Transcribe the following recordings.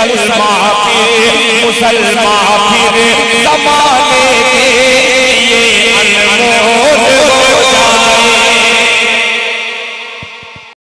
मुसलमान फिर ज़माने के ये अनमोल हो जाए।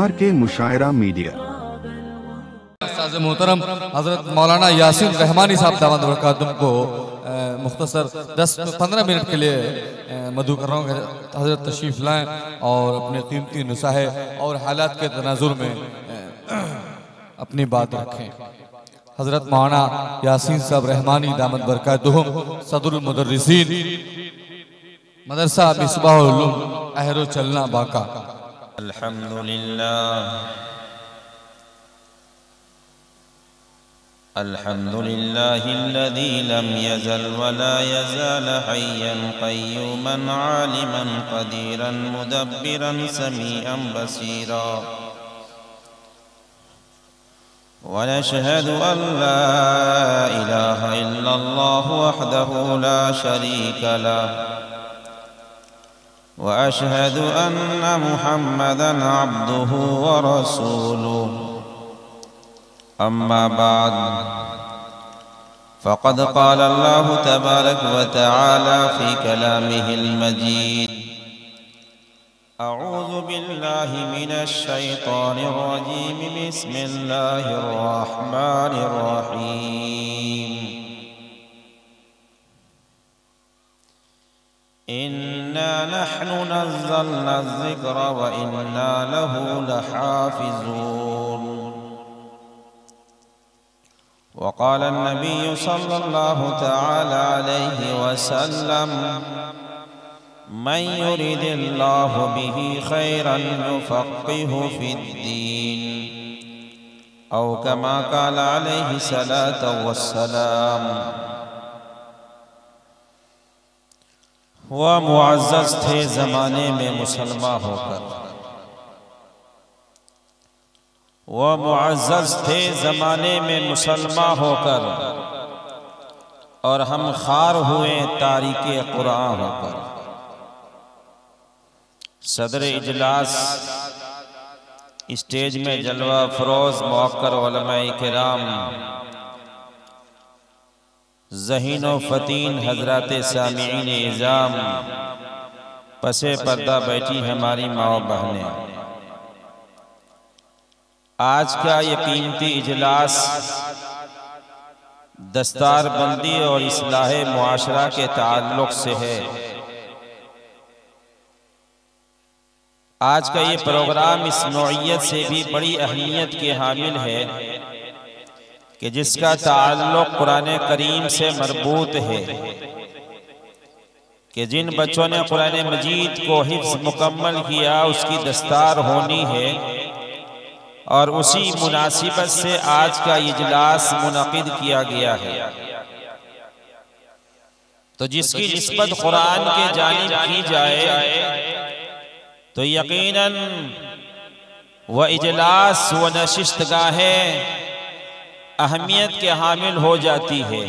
RK Mushaira media. मोहतरम हजरत मौलाना यासीन रहमानी साहब दामद बरकातुहू को मुख्तसर 10-15 मिनट के लिए मधु कर रहा हूँ। हजरत तशरीफ लाएं और अपने कीमती नुसाहे और हालात के तनाजुर में अपनी बात रखें। हजरत मौलाना यासीन साहब रहमानी दामद बरकातुहू सदरुल मुदर्रिसीन मदरसा मिसबाहुल उलूम अहरो चलना बाका। अल्हम्दुलिल्लाह अल्हम्दुलिल्लाहिल्लज़ी लम यज़ल वला यज़ाल हय्यन क़य्यूमन आलिमन क़दीरन मुदब्बिरन समीअन बसीरा व नशहदु अन ला इलाहा इल्लल्लाह वहदहु ला शरीका लह व अशहदु अन्ना मुहम्मदन अब्दुहु व रसूलुहु। अम्मा बाद फ़क़द क़ाल अल्लाहु तबारक व तआला फ़ी कलामिहिल मजीद अऊज़ु बिल्लाहि मिनश शैतानिर रजीम बिस्मिल्लाहिर रहमानिर रहीम। इन्ना नहनु नज़्ज़लना ज़िक्र व इन्ना लहु लहाफ़िज़ून। वक़ाल नबी सल्लल्लाहु तआला अलैहि वसल्लम मन युरिदिल्लाहु बिही खैरन युफ़क़्क़िहु फ़िद्दीन औ कमा क़ाल अलैहि सलातु वस्सलाम। वह मुअज़्ज़ज़ थे ज़माने में मुसलमान होकर, वह मुअज़्ज़ज़ थे ज़माने में मुसलमान होकर और हम खार हुए तारीके कुरान होकर। सदर इजलास स्टेज में जलवा फरोज मुअक्कर उलमाए किराम ज़हीन व फ़तीन हज़रात सामिईन इज़ाम पसे पर्दा बैठी हमारी माँ बहनें, आज का ये कीमती इजलास दस्तार बंदी और इस्लाह मुआशरा के ताल्लुक़ से है। आज का ये प्रोग्राम इस नौइयत से भी बड़ी अहमियत के हामिल है कि जिसका ताल्लुक़ कुरान करीम से मरबूत है कि जिन बच्चों ने कुरान मजीद को हिफ्ज़ मुकम्मल किया उसकी दस्तार होनी है और उसी मुनासिबत से आज का इजलास मुनक़िद किया गया है। तो जिसकी निस्बत कुरान के जानिब की जाए तो यकीनन वह इजलास व नशिस्तगाहें अहमियत के हामिल हो जाती है।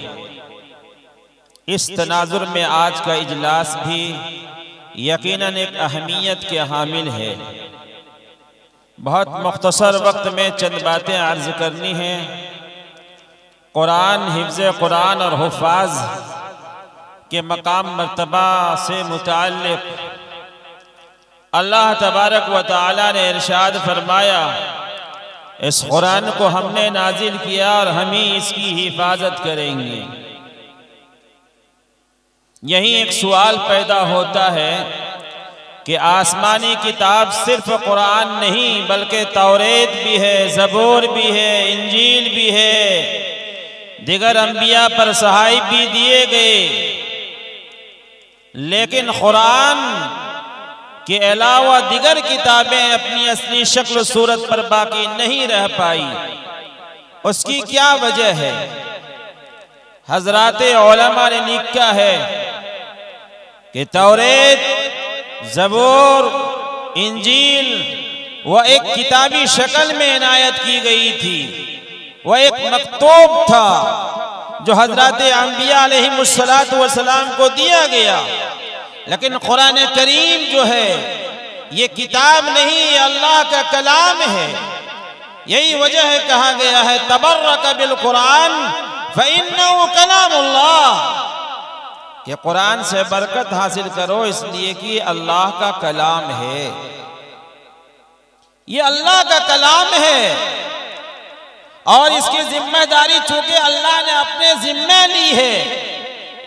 इस तनाजुर में आज का इजलास भी यकीनन एक अहमियत के हामिल है। बहुत मुख्तसर वक्त में चंद बातें अर्ज करनी हैं। कुरान, हिफ्ज़ कुरान और हुफ़ाज़ के मकाम मर्तबा से मुताल्लिक़ अल्लाह तबारक व तआला ने इरशाद फरमाया, इस कुरान को हमने नाजिल किया और हम ही इसकी हिफाजत करेंगे। यही एक सवाल पैदा होता है कि आसमानी किताब सिर्फ कुरान नहीं बल्कि तौरेत भी है, ज़बूर भी है, इंजील भी है, दिगर अंबिया पर सहाइब भी दिए गए, लेकिन कुरान के अलावा दिगर किताबें अपनी असली शक्ल सूरत पर बाकी नहीं रह पाई। उसकी क्या वजह है? हजरात उलमा ने लिखा है कि तौरेत, ज़बूर, इंजील वह एक किताबी शक्ल में इनायत की गई थी। वह एक मकतूब था जो हजरत अंबिया अलैहिमुस्सलातु वस्सलाम को दिया गया। लेकिन कुरान करीम जो है ये किताब नहीं, ये अल्लाह का कलाम है। यही वजह है कहा गया है तबर्रक बिल कुरान फइन्नहु कलामुल्लाह, कि कुरान से बरकत हासिल करो इसलिए कि अल्लाह का कलाम है, ये अल्लाह का कलाम है। और इसकी जिम्मेदारी चूंकि अल्लाह ने अपने जिम्मे ली है,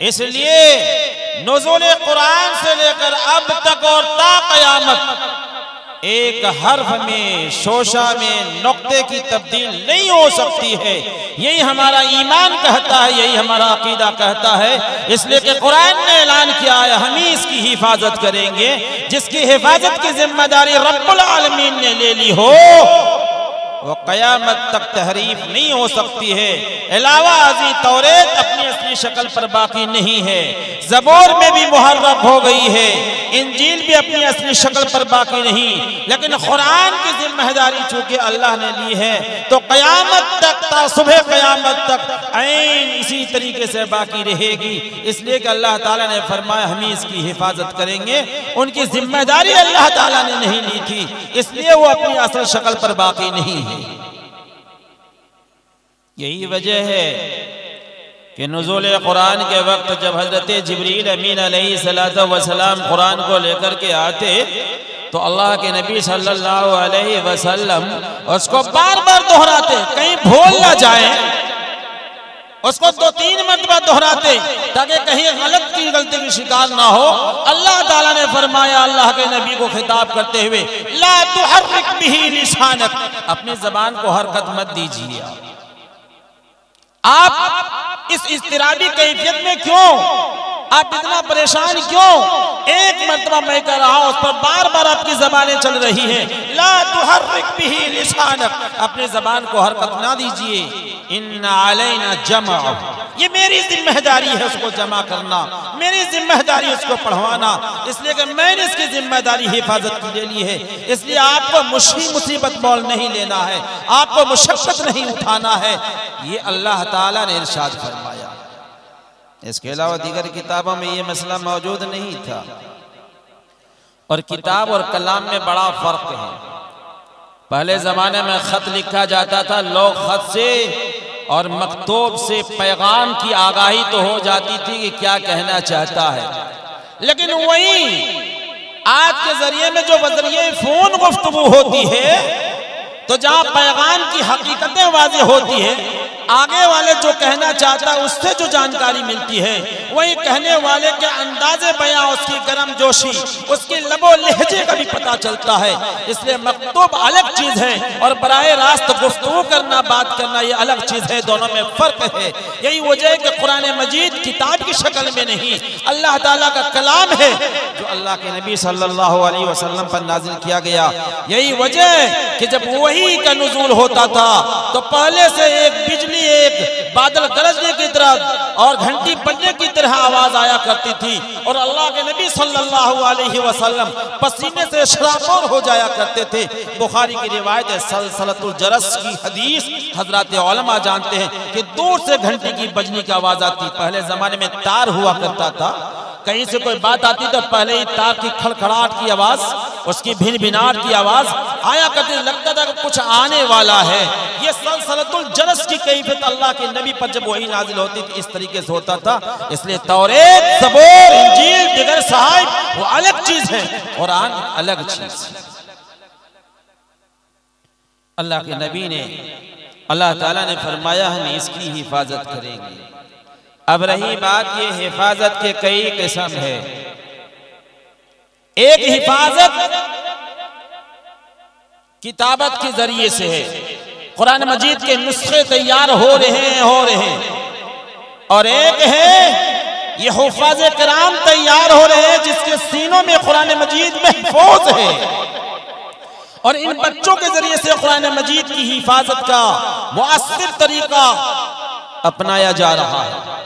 इसलिए नुज़ूल कुरान से लेकर अब तक और ता क़यामत एक हर्फ में, शोशा में नुक्ते की तब्दील नहीं हो सकती है। यही हमारा ईमान कहता है, यही हमारा अकीदा कहता है। इसलिए कि कुरान ने ऐलान किया है हम ही इसकी हिफाजत करेंगे। जिसकी हिफाजत की जिम्मेदारी रब्बुल आलमीन ने ले ली हो वो कयामत तक तहरीफ नहीं हो सकती है। अलावा अजी तौरेत अपनी असली शक्ल पर बाकी नहीं है, ज़बूर में भी मुहर्रफ हो गई है, इंजील भी अपनी असली शक्ल पर बाकी नहीं, लेकिन कुरान की जिम्मेदारी चूंकि अल्लाह ने ली है तो कयामत तक, सुबह कयामत तक ऐन इसी तरीके से बाकी रहेगी। इसलिए कि अल्लाह ताला ने फरमाया हम ही इसकी हिफाजत करेंगे। उनकी जिम्मेदारी अल्लाह ताला ने नहीं ली थी, इसलिए वो अपनी असल शक्ल पर बाकी नहीं है। यही वजह है कि नुज़ूल कुरान के वक्त जब हजरत जिब्रील अमीन अलैहिस्सलातु वस्सलाम कुरान को लेकर के आते तो अल्लाह के नबी सल्लल्लाहु अलैहि वसल्लम उसको बार बार दोहराते, कहीं भूल ना जाए। उसको 2-3 मरतबा दोहराते ताकि कहीं गलती की शिकार ना हो। अल्लाह ताला ने फरमाया अल्लाह के नबी को खिताब करते हुए ला तुहर्रिक बिही लिसानक, अपनी जबान को हरकत मत दीजिए। आप इस इस्तिराबी कैफियत में क्यों, आप इतना परेशान क्यों? एक मरतबा मैं कह रहा हूं, उस पर बार बार आपकी जबानें चल रही हैं। ला तुहर्रिक बिही लिसानक, अपनी जबान को हरकत ना दीजिए। इन्ना अलैना जमा, ये मेरी जिम्मेदारी है उसको जमा करना, मेरी जिम्मेदारी उसको पढ़वाना। इसलिए कि मैंने इसकी जिम्मेदारी हिफाजत की ले ली है। इसलिए आपको मुसीबत मोल नहीं लेना है, आपको मुशक्कत नहीं उठाना है। ये अल्लाह ताला ने इरशाद फरमाया। इसके अलावा दीगर किताबों में ये मसला मौजूद नहीं था। और किताब और कलाम में बड़ा फर्क है। पहले जमाने में खत लिखा जाता था, लोग खत से और मकतूब से पैगाम की आगाही तो हो जाती थी कि क्या कहना चाहता है, लेकिन वही आज के जरिए में जो बजरिए फोन गुफ्तगू होती है तो जहां पैगाम की हकीकतें वाज़ेह होती है, आगे वाले जो कहना चाहता है उससे जो जानकारी मिलती है, वही कहने वाले के अंदाजे बयां, उसकी गर्म जोशी, उसकी लबो लहजे का भी पता चलता है। इसलिए मकतूब अलग चीज है और बराए रास्त गुफ्तगू करना, बात करना ये अलग चीज है, दोनों में फर्क है। यही वजह है कि कुरान मजीद किताब की शक्ल में नहीं, अल्लाह ताला का कलाम है जो अल्लाह के नबी सल्लल्लाहु अलैहि वसल्लम पर नाजिल किया गया। यही वजह है कि जब वही का नुज़ूल होता था तो पहले से एक बिजली, एक बादल गरजने की तरह और घंटी बजने की तरह आवाज आया करती थी और अल्लाह के नबी सल्लल्लाहु अलैहि वसल्लम पसीने से शराबोर हो जाया करते थे। बुखारी की रिवायत है, सलसलतुल जरस की हदीस, हजरत उलमा जानते हैं कि दूर से घंटी की बजने की आवाज आती। पहले जमाने में तार हुआ करता था, कहीं से कोई बात आती तो पहले ही तार की खड़खड़ाहट की आवाज, उसकी भिनभिनाहट की आवाज आया करती, लगता था कि कुछ आने वाला है। ये सलसलतुल जरस की कैफियत अल्लाह के नबी पर जब वही नाजिल होती थी इस तरीके से होता था। इसलिए तौरेत, ज़बूर, इंजील, दिगर साहिब वो अलग चीज है, कुरान अलग चीज। अल्लाह के नबी ने, अल्लाह ताला ने फरमाया हम इसकी हिफाजत करेंगे। अब रही बात, ये हिफाजत के कई किस्म है। एक हिफाजत किताबत के जरिए से है, कुरान मजीद के नुस्खे तैयार हो रहे हैं, और एक है ये हुफ़ाज़ किराम तैयार हो रहे हैं जिसके सीनों में कुरान मजीद महफूज है, और इन बच्चों के जरिए से कुरान मजीद की हिफाजत का मुअस्सिर तरीका अपनाया जा रहा है।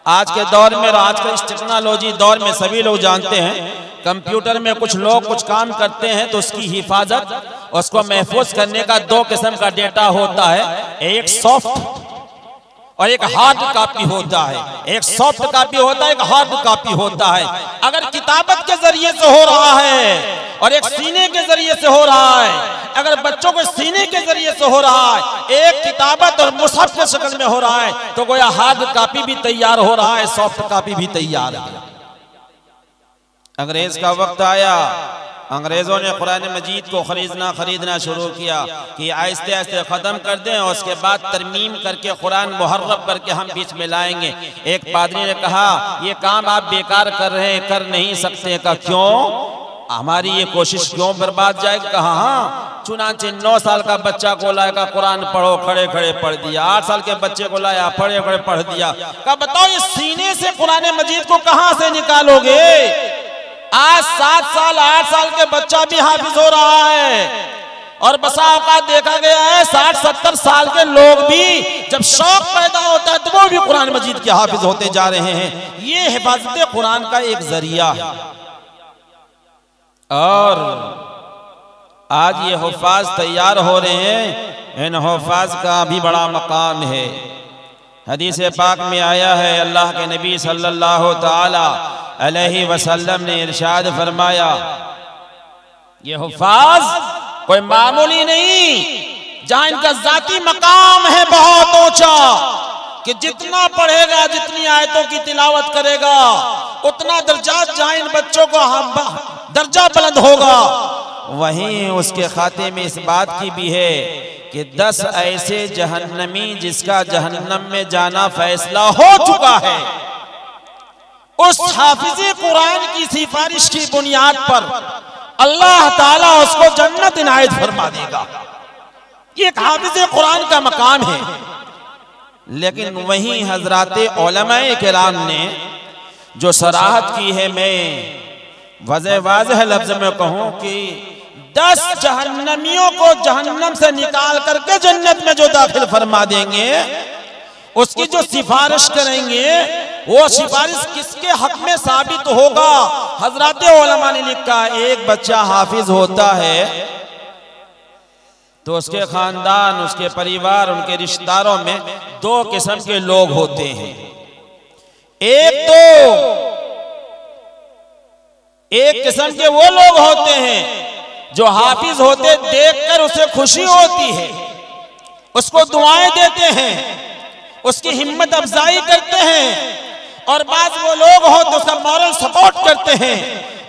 आज के दौर में, आज के इस टेक्नोलॉजी दौर में सभी लोग जानते हैं, कंप्यूटर में कुछ लोग कुछ काम करते हैं तो उसकी हिफाजत, उसको महफूज करने का 2 किस्म का डेटा होता है, एक सॉफ्ट और एक हार्ड कॉपी होता है, एक सॉफ्ट कॉपी होता है, एक हार्ड कॉपी होता है। अगर किताबत के जरिए से हो रहा है और एक सीने के जरिए से हो रहा है, अगर बच्चों को सीने के जरिए से हो रहा है, एक किताबत और मुसहफ के शक्ल में हो रहा है, तो गोया हार्ड कॉपी भी तैयार हो रहा है, सॉफ्ट कॉपी भी तैयार है। अंग्रेज का वक्त आया, अंग्रेजों ने कुरान मजीद को खरीदना शुरू किया कि आहिस्ते आहिस्ते ख़त्म कर दें और उसके बाद तरमीम करके कुरान मुहर्रफ करके हम बीच में लाएंगे। एक पादरी ने कहा ये काम आप बेकार कर रहे हैं, कर नहीं सकते। का क्यों, हमारी ये कोशिश क्यों बर्बाद जाएगी? कहा हाँ, चुनाचे 9 साल का बच्चा को लाया, कुरान पढ़ो, खड़े खड़े पढ़ दिया। 8 साल के बच्चे को लाया, खड़े खड़े पढ़ दिया। का बताओ ये सीने से कुरान मजीद को कहां से निकालोगे? आज 7 साल 8 साल के बच्चा भी हाफिज हो रहा है और बसा औकात देखा गया है 60-70 साल के लोग भी जब शौक पैदा होता है तो वो भी कुरान मजीद के हाफिज होते जा रहे हैं। ये हिफाजत कुरान का एक जरिया है। और आज ये हुफ़ाज तैयार हो रहे हैं, इन हुफ़ाज का भी बड़ा मकाम है। हदीस पाक में आया है, अल्लाह के नबी सल्लल्लाहु ताला अलैहि वसल्लम ने इरशाद फरमाया, ये हुफ़ाज कोई मामूली नहीं, जहां इनका जाती मकाम है बहुत ऊंचा, कि जितना पढ़ेगा, जितनी आयतों की तिलावत करेगा, उतना दर्जा जहां इन बच्चों को दर्जा बुलंद होगा। वहीं उसके खाते में इस बात की भी है कि 10 ऐसे जहन्नमी जिसका जहन्नम में जाना फैसला हो चुका है, उस हाफिज़े कुरान की सिफारिश की बुनियाद पर अल्लाह ताला उसको जन्नत इनायत फरमा देगा। ये एक हाफिज़े कुरान का मकाम है। लेकिन वहीं हजराते उलमाए किराम ने जो सराहत की है, मैं वाज़ेह लफ्ज़ में कहूं कि 10 जहन्नमियों को जहन्नम से निकाल करके जन्नत में जो दाखिल फरमा देंगे, उसकी जो सिफारिश करेंगे, वो सिफारिश किसके हक में साबित होगा? हजरात उलमा ने लिखा, एक बच्चा हाफिज होता है तो उसके खानदान, उसके परिवार, उनके रिश्तेदारों में 2 किस्म के लोग होते हैं। एक किस्म के वो लोग होते हैं जो हाफिज होते देखकर उसे खुशी होती है, उसको दुआएं देते हैं, उसकी हिम्मत अफजाई करते हैं, और बाज वो लोग होते हैं उसका मॉरल सपोर्ट करते हैं,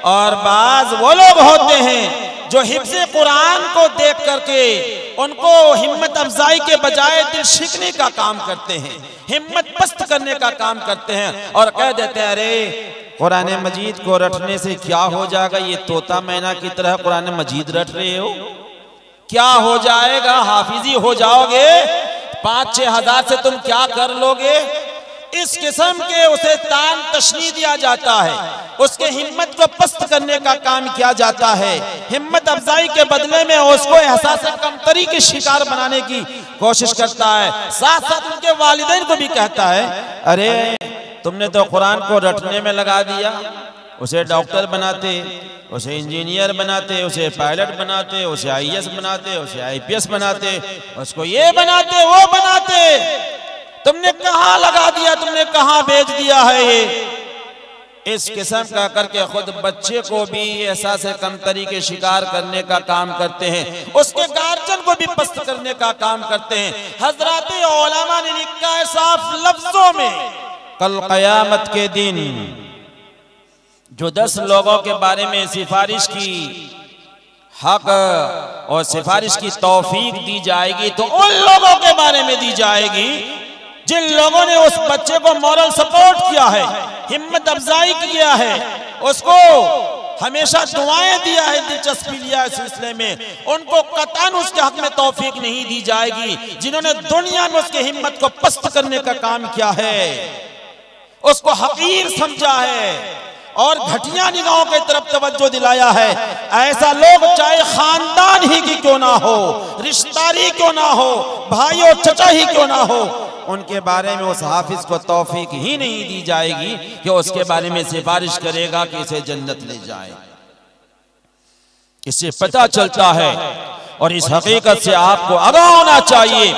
और बाज वो लोग होते हैं जो हिफ्ज़े कुरान को देख करके उनको हिम्मत अफजाई के बजाय दिल शिकने का काम करते हैं, हिम्मत पस्त करने का काम करते हैं, और कह देते हैं अरे कुरान मजीद को रटने से क्या हो जाएगा, ये तोता मैना की तरह कुरान मजीद रट रहे हो, क्या हो जाएगा, हाफिजी हो जाओगे, 5-6 हज़ार से तुम क्या कर लोगे। इस किस्म के उसे तान तशनी दिया जाता है, उसके हिम्मत को पस्त करने का काम किया जाता है, हिम्मत अफजाई के बदले में उसको एहसास कमतरी के शिकार बनाने की कोशिश करता है। साथ साथ उनके वालिदैन को भी कहता है अरे तुमने तो कुरान को रटने में लगा दिया, उसे डॉक्टर बनाते, उसे इंजीनियर बनाते, उसे पायलट बनाते, उसे IAS बनाते, उसे IPS बनाते, उसको ये बनाते वो बनाते, तुमने कहाँ लगा दिया, तुमने कहाँ भेज दिया है ये। इस किस्म का करके खुद बच्चे को भी एहसास कमतरी के शिकार करने का काम करते हैं, उसके गार्जियन को भी पस्त करने का काम करते हैं। हजरात उलमा ने लिखा है साफ लफ्जों में, कल क़यामत के दिन जो 10 लोगों के बारे में सिफारिश की हक और सिफारिश की तौफीक दी जाएगी, तो उन लोगों के बारे में दी जाएगी जिन लोगों ने उस बच्चे को मॉरल सपोर्ट किया है, हिम्मत अफजाई किया है, उसको हमेशा दुआएं दिया है, दिलचस्पी लिया है सिलसिले में, उनको कतन उसके हक में तौफीक नहीं दी जाएगी। जिन्होंने दुनिया में उसकी हिम्मत को पस्त करने का काम किया है, उसको हकीर समझा है और घटिया निगाहों की तरफ तवज्जो दिलाया है, ऐसा लोग चाहे खानदान ही की क्यों ना हो, रिश्तेदारी क्यों ना हो, भाई और चचा ही क्यों ना हो, उनके बारे में उस हाफिज को तौफीक ही नहीं दी जाएगी कि उसके बारे में सिफारिश करेगा कि इसे जन्नत ले जाए। इससे पता चलता है और इस हकीकत से आपको आगाह होना चाहिए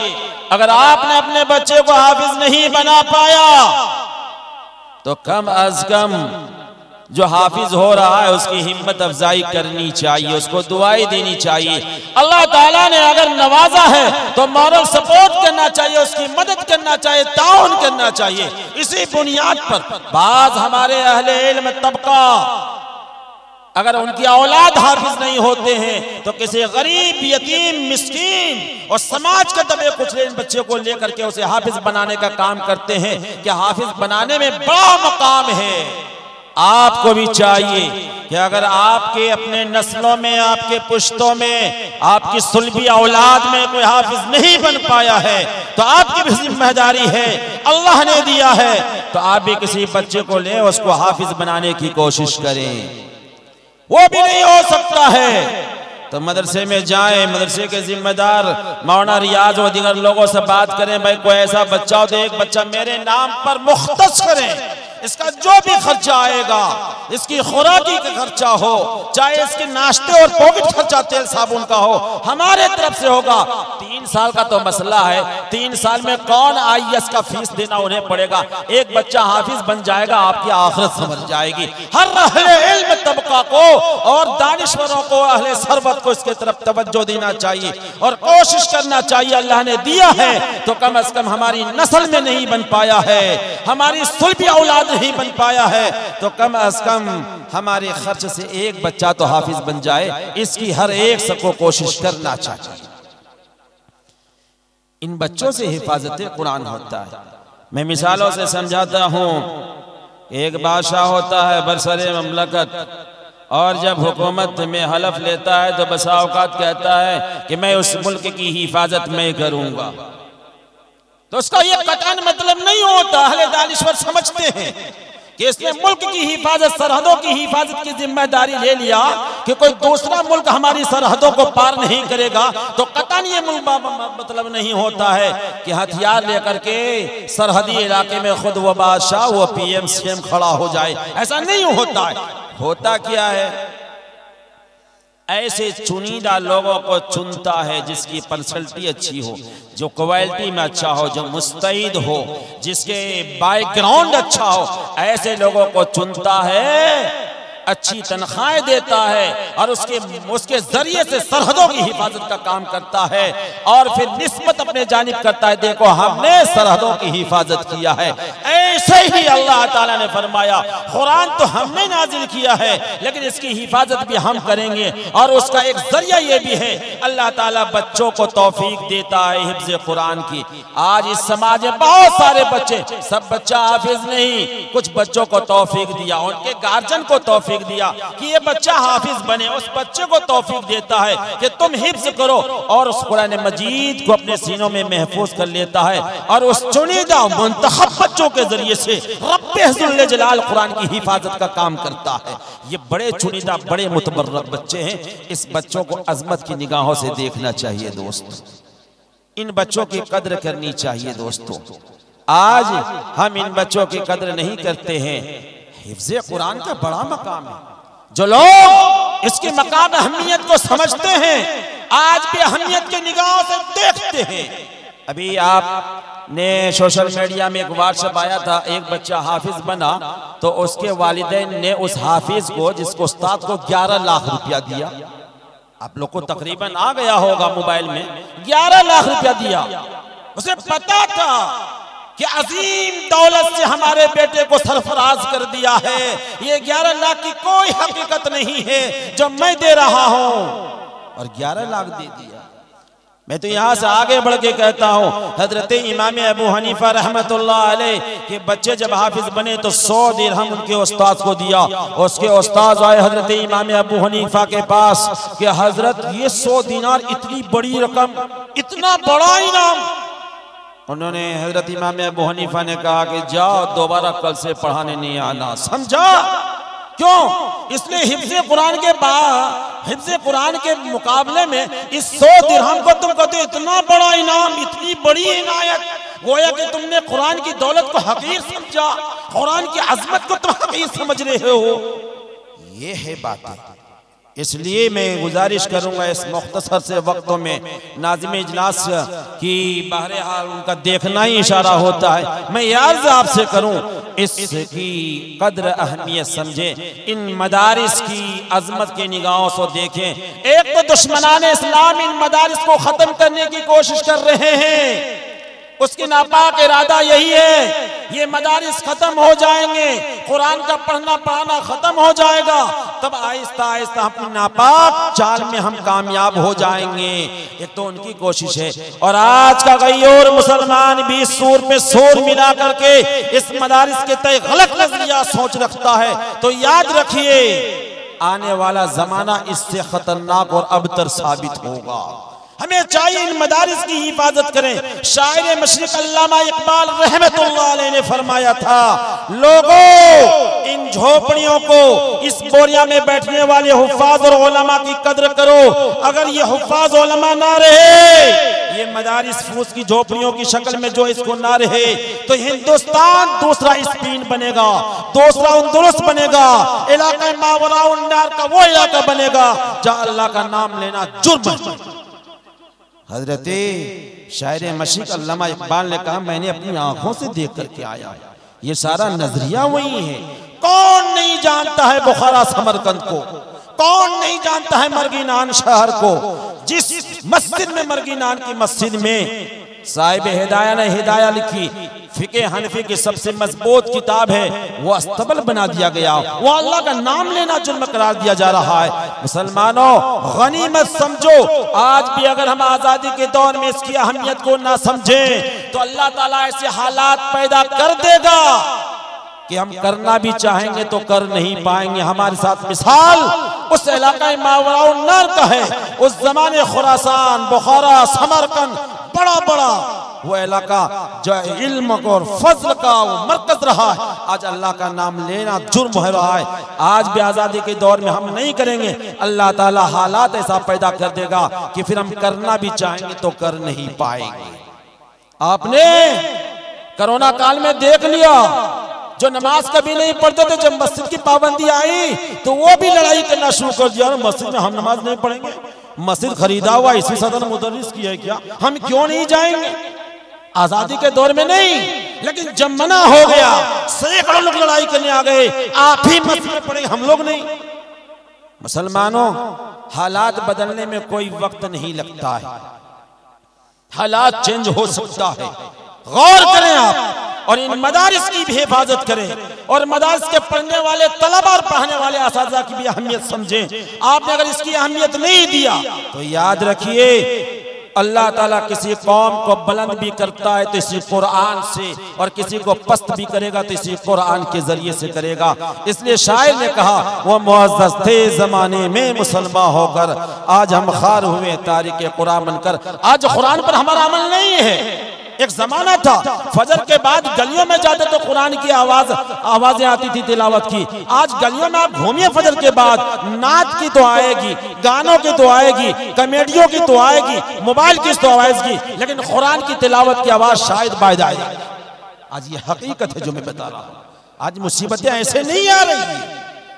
अगर आपने अपने बच्चे को हाफिज नहीं बना पाया तो कम अज कम जो हाफिज हो रहा है उसकी हिम्मत अफजाई करनी चाहिए, उसको दुआई देनी चाहिए। अल्लाह ताला ने अगर नवाजा है तो मॉरल सपोर्ट करना चाहिए, उसकी मदद करना चाहिए, ताउन करना चाहिए। इसी बुनियाद पर बाज हमारे अहले इल्म तबका अगर उनकी औलाद हाफिज नहीं होते हैं तो किसी गरीब, यतीम, मिस्कीन और समाज के दबे कुचले इन बच्चे को लेकर के उसे हाफिज बनाने का काम करते हैं कि हाफिज बनाने में बड़ा मकाम है। आपको भी चाहिए कि अगर आपके अपने नस्लों में, आपके पुश्तों में, आपकी सुलभी औलाद में कोई हाफिज नहीं बन पाया है तो आपकी भी जिम्मेदारी है, अल्लाह ने दिया है तो आप भी किसी बच्चे को ले उसको हाफिज बनाने की कोशिश करें। वो भी नहीं हो सकता है तो मदरसे में जाएं, मदरसे के जिम्मेदार मौलाना रियाज और दीगर लोगों से बात करें, भाई कोई ऐसा बच्चा हो तो एक बच्चा मेरे नाम पर मुख्तस करें, इसका जो भी खर्चा आएगा, इसकी खुराकी का खर्चा हो, चाहे इसके नाश्ते और पॉकेट खर्चा तेल साबुन का हो, हमारे तरफ से होगा। 3 साल का तो मसला है, 3 साल में कौन IAS का फीस देना उन्हें पड़ेगा। एक बच्चा हाफिज बन जाएगा, आपकी आखिरत समझ जाएगी। हर अहले इल्म तबका को और दानिश्वरों को, अहले सरबत को इसके तरफ तवज्जो देना चाहिए और कोशिश करना चाहिए। अल्लाह ने दिया है तो कम से कम हमारी नस्ल में नहीं बन पाया है, हमारी सुलभी औलाद नहीं बन पाया है तो कम से कम हमारे खर्च से एक बच्चा तो हाफिज बन जाए, इसकी हर एक सबको कोशिश करना चाहिए। इन बच्चों से हिफाजत कुरान होता है। मैं मिसालों से समझाता हूं। एक बादशाह होता है बरसरे ममलकत, और जब हुकूमत में हलफ लेता है तो बसा औकात कहता है कि मैं उस मुल्क की हिफाजत मैं करूंगा, तो उसका यह कतन मतलब नहीं होता। अहले दानिश्वर समझते हैं कि इसने मुल्क की हिफाजत, सरहदों की हिफाजत की जिम्मेदारी ले लिया कि कोई दूसरा मुल्क हमारी सरहदों को पार नहीं करेगा, तो कतन ये मतलब नहीं होता है कि हथियार लेकर के सरहदी इलाके में खुद वो बादशाह, वो PM CM खड़ा हो जाए। ऐसा नहीं होता है। होता क्या है, ऐसे चुनिंदा लोगों को चुनता है जिसकी पर्सनैलिटी अच्छी हो, जो क्वालिटी में अच्छा हो, जो मुस्तैद हो, जिसके बैकग्राउंड अच्छा हो, ऐसे लोगों को चुनता है, अच्छी तनख्वाहें देता है और उसके जरिए से सरहदों की हिफाजत का काम करता है और फिर निस्बत अपने जानिब करता है, देखो हमने सरहदों की हिफाजत किया है। ऐसे ही अल्लाह ताला ने फरमाया कुरान तो हमने नाजिल किया है लेकिन इसकी हिफाजत भी हम करेंगे। और उसका एक जरिया ये भी है, अल्लाह ताला बच्चों को तौफीक देता है हिफ्ज़ कुरान की। आज इस समाज में बहुत सारे बच्चे, सब बच्चा हाफिज नहीं, कुछ बच्चों को तौफीक दिया, उनके गार्जियन को तौफीक दिया कि ये बच्चा हाफिज बने, उस बच्चे को तौफीक देता है कि तुम हिफ्ज करो और उस कुरान मजीद को अपने सीनों में महफूज कर लेता है और उस चुनिंदा मुंतखब बच्चों के जरिए से रब्बे ज़ुल जलाल कुरान की हिफाजत का काम करता है। ये बड़े चुनिंदा, बड़े मुतबर्रक बच्चे हैं। इस बच्चों को अजमत की निगाहों से देखना चाहिए दोस्तों, इन बच्चों की कद्र करनी चाहिए दोस्तों। आज हम इन बच्चों की कद्र नहीं करते हैं। हिफ्ज़े कुरान का बड़ा मकाम है, जो लोग इसके मकाम अहमियत को समझते हैं आज भी अहमियत की निगाहों से देखते हैं। अभी आपने सोशल मीडिया में एक व्हाट्सएप आया था, एक बच्चा हाफिज बना तो उसके वालिदैन ने उस हाफिज को, जिसको उस्ताद को 11 लाख रुपया दिया। आप लोग को तकरीबन आ गया होगा मोबाइल में, 11 लाख रुपया दिया। उसे पता था कि अजीम दौलत से हमारे बेटे को सरफराज कर दिया है, ये 11 लाख की कोई हकीकत नहीं है जो मैं दे रहा हूं, और 11 लाख दे दिया। मैं तो यहां से आगे बढ़ के कहता हूं, हजरत इमाम अबू हनीफा रहमतुल्लाह अलैह के बच्चे जब हाफिज बने तो 100 दिरहम उनके उस्ताद को दिया। उसके उस्ताद आए हजरत इमाम अबू हनीफा के पास कि हजरत ये 100 दिनार इतनी बड़ी रकम, इतना बड़ा इनाम। उन्होंने हजरत इमाम अबू हनीफा ने कहा कि जाओ दोबारा कल से पढ़ाने नहीं आना। समझा क्यों? इसलिए हिफ्ज़े कुरान के मुकाबले में इस 100 दिरहम को तुम कहते हो इतना बड़ा इनाम, इतनी बड़ी इनायत, गोया कि तुमने कुरान की दौलत को हकीर समझा, कुरान की अजमत को तुम हकीर समझ रहे हो। ये है बात। इसलिए मैं गुजारिश करूंगा इस मुख्तसर से वक्तों में नाज़िम इजलास की बहरहाल उनका देखना ही इशारा होता है। मैं याद आपसे करूं इसकी कद्र अहमियत समझें, इन मदारिस की अजमत के निगाहों से देखें। एक तो दुश्मनाने इस्लाम इन मदारिस को खत्म करने की कोशिश कर रहे हैं, उसकी नापाक इरादा यही है ये मदारिस खत्म हो जाएंगे, कुरान का पढ़ना पढ़ाना खत्म हो जाएगा, तब आहिस्ता आहिस्ता अपनी नापाक चाल में हम कामयाब हो जाएंगे। ये तो उनकी कोशिश है। और आज का गैर मुसलमान भी सूर पे सूर मिला करके इस मदारिस के तय गलत नजरिया सोच रखता है, तो याद रखिए आने वाला जमाना इससे खतरनाक और अबतर साबित होगा। हमें चाहिए इन मदारिस की हिफाजत करें। शायर मशरिक अल्लामा इकबाल रहमतुल्लाह अलैह ने फरमाया था, लोगों इन झोपड़ियों को, इस बोरिया में बैठने वाले हुफ्फाज और उलमा की कद्र करो। अगर ये हुफ्फाज उलमा ना रहे, ये मदारिस फूस की झोपड़ियों की शक्ल में जो इसको ना रहे, तो हिंदुस्तान दूसरा स्पेन बनेगा, दूसरा अंदलुस बनेगा, इलाका मावराउन नार का वो इलाका बनेगा जहां अल्लाह का नाम लेना जुर्म। हजरते शायर मशरिक अल्लामा इकबाल ने कहा, मैंने अपनी आंखों से देख करके आया, ये सारा नजरिया वही है। कौन नहीं जानता है बुखारा समरकंद को, कौन नहीं जानता है मरगिनान शहर को। जिस मस्जिद में मरगिनान की मस्जिद में साहिब हिदाया ने हिदाया लिखी, फिके हनफी की सबसे मजबूत किताब है, वो अस्तबल बना दिया गया, वो अल्लाह का नाम लेना जुर्म करार दिया जा रहा है। मुसलमानों गनीमत समझो, आज भी अगर हम आजादी के दौर में इसकी अहमियत को ना समझें तो अल्लाह ताला ऐसे हालात पैदा कर देगा कि हम करना भी चाहेंगे तो कर नहीं पाएंगे। हमारे साथ मिसाल उस इलाका मावराउन नार का है, उस जमाने खुरासान, बुखारा, समरकंद, बड़ा बड़ा वो इलाका जो इल्म और फजल का वो मरकज रहा है, आज अल्लाह का नाम लेना जुर्म हो रहा है। आज भी आजादी के दौर में हम नहीं करेंगे, अल्लाह ताला हालात ऐसा पैदा कर देगा कि फिर हम करना भी चाहेंगे तो कर नहीं पाएंगे। आपने कोरोना काल में देख लिया, जो नमाज कभी नहीं पढ़ते थे, जब मस्जिद की पाबंदी आई तो वो भी लड़ाई करना शुरू कर दिया, मस्जिद में हम नमाज नहीं पढ़ेंगे, मस्जिद खरीदा हुआ इसी सदन मुदर्रिस की है क्या, हम क्यों नहीं जाएंगे। आजादी के दौर में नहीं, लेकिन जब मना हो गया सैकड़ों लोग लड़ाई करने आ गए, आप ही मस्जिद में पढ़ेंगे, हम लोग नहीं। मुसलमानों हालात बदलने में कोई वक्त नहीं लगता है, हालात चेंज हो सकता है, गौर करें आप और इन मदारिस की भी हिफाजत करें और मदारिस के पढ़ने वाले तलबा और पढ़ने वाले असातिज़ा की भी अहमियत समझें। आपने अगर इसकी अहमियत नहीं दिया तो याद रखिए अल्लाह ताला किसी कौम को बुलंद भी करता है तो इसी कुरान से, और किसी को पस्त भी करेगा तो इसी कुरान के जरिए से करेगा। इसलिए शायर ने कहा, वो मुअज़्ज़ज़ थे जमाने में मुसलमान होकर, आज हम खार हुए तारिक कुरान बनकर। आज कुरान पर हमारा अमल नहीं है। एक जमाना था फजर के बाद गलियों में जाते तो कुरान की आवाजें आती थी तिलावत की। आज गलियों में आप घूमिए फजर के बाद, नाच की तो आएगी, गानों की तो आएगी, कॉमेडियों की तो आएगी, मोबाइल की तो आएगी, लेकिन कुरान की तिलावत की आवाज शायद बायद आएगी। आज ये हकीकत है जो मैं बता रहा हूँ। आज मुसीबतें ऐसे नहीं आ रही,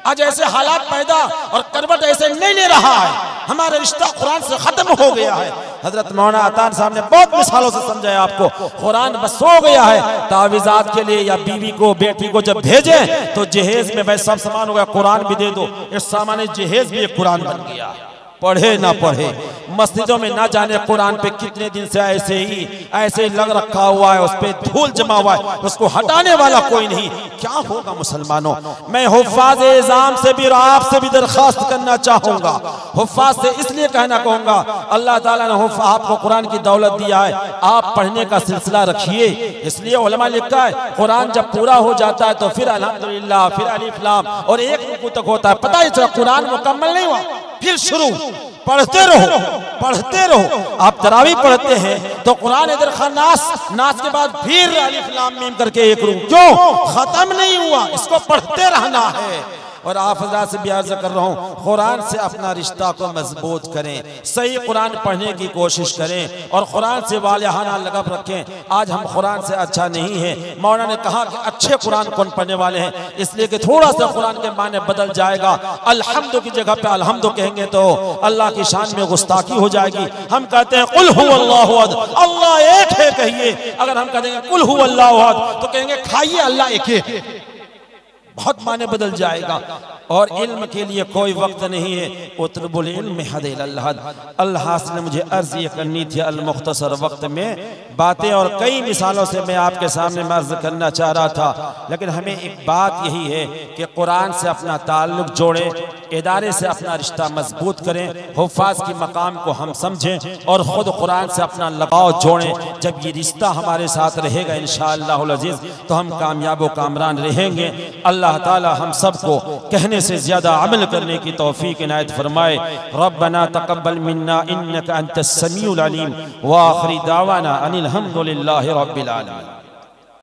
आज ऐसे हालात पैदा और करवट ऐसे नहीं ले रहा है, हमारा रिश्ता कुरान से खत्म हो गया है। हजरत मौलाना अतान साहब ने बहुत मिसालों से समझाया आपको, कुरान बस हो गया है। तावीज़ात के लिए या बीवी को बेटी को जब भेजे तो जहेज में भाई सब सामान हो गया, कुरान भी दे दो, इस सामान जहेज भी एक कुरान बन गया। पढ़े ना पढ़े, मस्जिदों में ना जाने कुरान पे कितने दिन से ऐसे ही लग रखा हुआ है, उस पे धूल जमा हुआ है, उसको हटाने वाला कोई नहीं। क्या होगा मुसलमानों। मैं हुफ्फाज़ इज़ाम से भी और आपसे भी दरखास्त करना चाहूंगा, हुफ्फाज़ से इसलिए कहना कहूंगा, अल्लाह ताला ने आपको कुरान की दौलत दिया है, आप पढ़ने का सिलसिला रखिए। इसलिए उलमा लिखा है कुरान जब पूरा हो जाता है तो फिर अल्हम्दुलिल्लाह, फिर अलिफ लाम और एक रुकू तक होता है, पता ही चला कुरान मुकम्मल नहीं हुआ, फिर शुरू पढ़ते रहो पढ़ते रहो। आप तरावी पढ़ते हैं तो कुरान इधर नास, नास के बाद फिर अलिफ लाम मीम करके एक रुकू, क्यों खत्म नहीं हुआ, इसको पढ़ते रहना है। और आप हज़रात से भी अर्ज़ कर रहा हूँ, कुरान से अपना रिश्ता को मजबूत करें, सही कुरान पढ़ने की कोशिश करें और कुरान से वालिहाना लगाव रखें। आज हम कुरान से अच्छा नहीं है। मौलाना ने कहा कि अच्छे कुरान कौन पढ़ने वाले हैं, इसलिए कि थोड़ा सा कुरान के माने बदल जाएगा। अल्हम्दु की जगह पे अल्हम्दु कहेंगे तो अल्लाह की शान में गुस्ताखी हो जाएगी। हम कहते हैं कुल हुवल्लाहु अहद, अल्लाह एक है कहिए। अगर हम कहेंगे कुल हुवल्लाहु अहद तो कहेंगे खाइए अल्लाह एक है, बहुत माने बदल जाएगा। और इल्म के लिए कोई वक्त नहीं है। उतलबुल इल्म हदल हद। अल्लाह ने मुझे अर्ज ये करनी थी अल मुख्तसर वक्त में बातें, और कई मिसालों से मैं आपके सामने अर्ज करना चाह रहा था, लेकिन हमें एक बात यही है कि कुरान से अपना ताल्लुक जोड़ें, इदारे से अपना रिश्ता मजबूत करें, हुफ़ाज़ की मकाम को हम समझें और ख़ुद कुरान से अपना लगाव जोड़ें। जब ये रिश्ता हमारे साथ रहेगा इंशाअल्लाहुल अज़ीज़ तो हम कामयाब व कामरान रहेंगे। अल्लाह ताला हम सबको कहने से ज्यादा अमल करने की तौफीक इनायत फरमाए। रब्बना तक़ब्बल मिन्ना इन्नका अंतस समीउल अलीम व आखिरी दावाना अनिल हम्दुलिल्लाहि रब्बिल आलमीन।